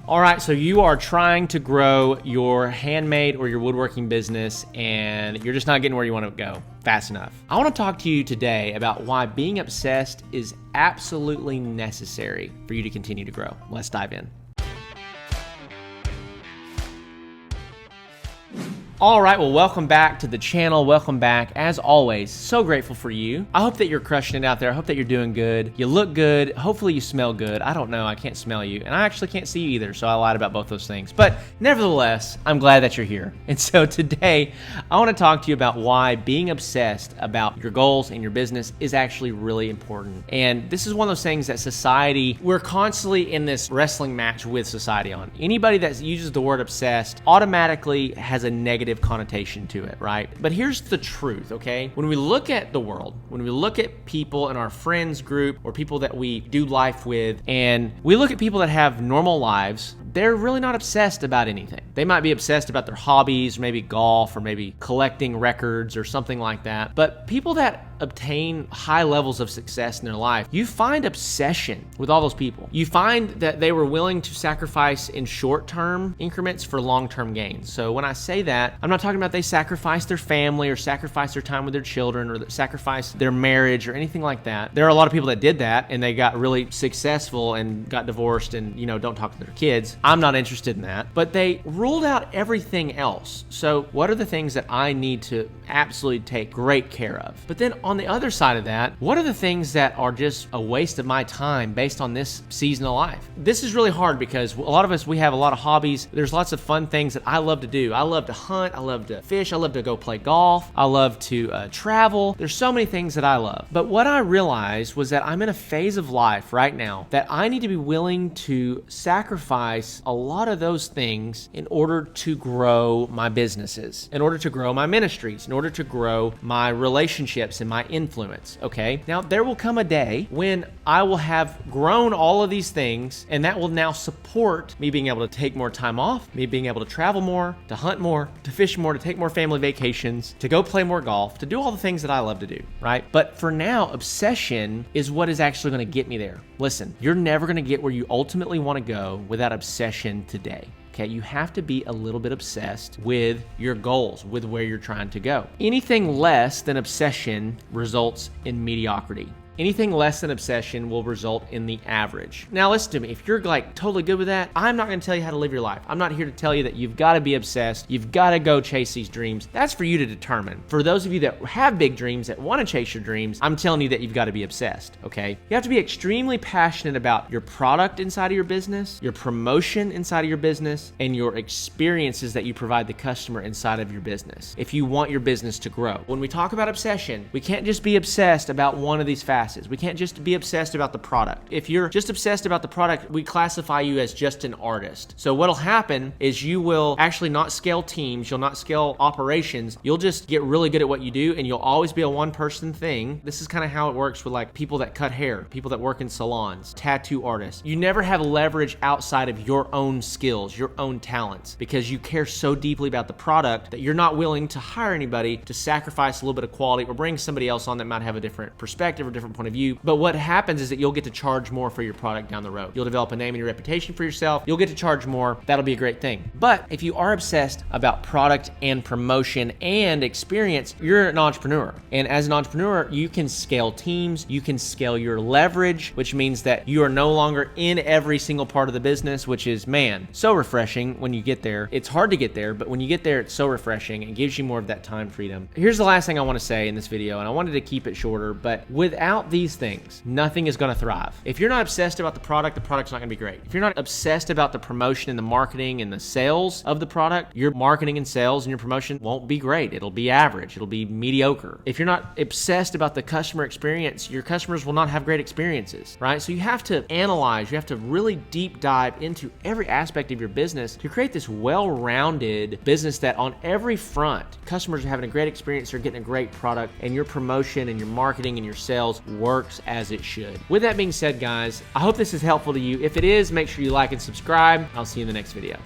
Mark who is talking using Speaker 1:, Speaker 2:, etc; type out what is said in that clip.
Speaker 1: All right, so you are trying to grow your handmade or your woodworking business and you're just not getting where you want to go fast enough. I want to talk to you today about why being obsessed is absolutely necessary for you to continue to grow. Let's dive in. All right, well, welcome back to the channel. Welcome back. As always, so grateful for you. I hope that you're crushing it out there. I hope that you're doing good. You look good. Hopefully you smell good. I don't know. I can't smell you. And I actually can't see you either, so I lied about both those things. But nevertheless, I'm glad that you're here. And so today, I want to talk to you about why being obsessed about your goals and your business is actually really important. And this is one of those things that society, we're constantly in this wrestling match with society on. Anybody that uses the word obsessed automatically has a negative connotation to it, right? But here's the truth, okay? When we look at the world, when we look at people in our friends group or people that we do life with, and we look at people that have normal lives, they're really not obsessed about anything. They might be obsessed about their hobbies, maybe golf, or maybe collecting records or something like that. But people that obtain high levels of success in their life, you find obsession with all those people. You find that they were willing to sacrifice in short-term increments for long-term gains. So when I say that, I'm not talking about they sacrifice their family or sacrifice their time with their children or sacrifice their marriage or anything like that. There are a lot of people that did that and they got really successful and got divorced and, don't talk to their kids. I'm not interested in that. But they ruled out everything else. So what are the things that I need to absolutely take great care of? But then on the other side of that, what are the things that are just a waste of my time based on this season of life? This is really hard because a lot of us, we have a lot of hobbies. There's lots of fun things that I love to do. I love to hunt. I love to fish. I love to go play golf. I love to travel. There's so many things that I love. But what I realized was that I'm in a phase of life right now that I need to be willing to sacrifice a lot of those things in order to grow my businesses, in order to grow my ministries, in order to grow my relationships and my influence, okay? Now, there will come a day when I will have grown all of these things, and that will now support me being able to take more time off, me being able to travel more, to hunt more, to fish more, to take more family vacations, to go play more golf, to do all the things that I love to do, right? But for now, obsession is what is actually going to get me there. Listen, you're never going to get where you ultimately want to go without obsession today. Okay, you have to be a little bit obsessed with your goals, with where you're trying to go. Anything less than obsession results in mediocrity. Anything less than obsession will result in the average. Now listen to me, if you're like totally good with that, I'm not gonna tell you how to live your life. I'm not here to tell you that you've gotta be obsessed, you've gotta go chase these dreams. That's for you to determine. For those of you that have big dreams, that wanna chase your dreams, I'm telling you that you've gotta be obsessed, okay? You have to be extremely passionate about your product inside of your business, your promotion inside of your business, and your experiences that you provide the customer inside of your business, if you want your business to grow. When we talk about obsession, we can't just be obsessed about one of these facets. We can't just be obsessed about the product. If you're just obsessed about the product, we classify you as just an artist. So what'll happen is you will actually not scale teams, you'll not scale operations, you'll just get really good at what you do and you'll always be a one-person thing. This is kind of how it works with like people that cut hair, people that work in salons, tattoo artists. You never have leverage outside of your own skills, your own talents, because you care so deeply about the product that you're not willing to hire anybody to sacrifice a little bit of quality or bring somebody else on that might have a different perspective or different point of view. But what happens is that you'll get to charge more for your product down the road. You'll develop a name and a reputation for yourself. You'll get to charge more. That'll be a great thing. But if you are obsessed about product and promotion and experience, you're an entrepreneur. And as an entrepreneur, you can scale teams, you can scale your leverage, which means that you are no longer in every single part of the business, which is, man, so refreshing when you get there. It's hard to get there, but when you get there, it's so refreshing. It gives you more of that time freedom. Here's the last thing I want to say in this video, and I wanted to keep it shorter, but without these things, nothing is going to thrive. If you're not obsessed about the product's not going to be great. If you're not obsessed about the promotion and the marketing and the sales of the product, your marketing and sales and your promotion won't be great. It'll be average. It'll be mediocre. If you're not obsessed about the customer experience, your customers will not have great experiences, right? So you have to analyze, you have to really deep dive into every aspect of your business to create this well-rounded business that on every front, customers are having a great experience, they're getting a great product, and your promotion and your marketing and your sales works as it should. With that being said, guys, I hope this is helpful to you. If it is, make sure you like and subscribe. I'll see you in the next video.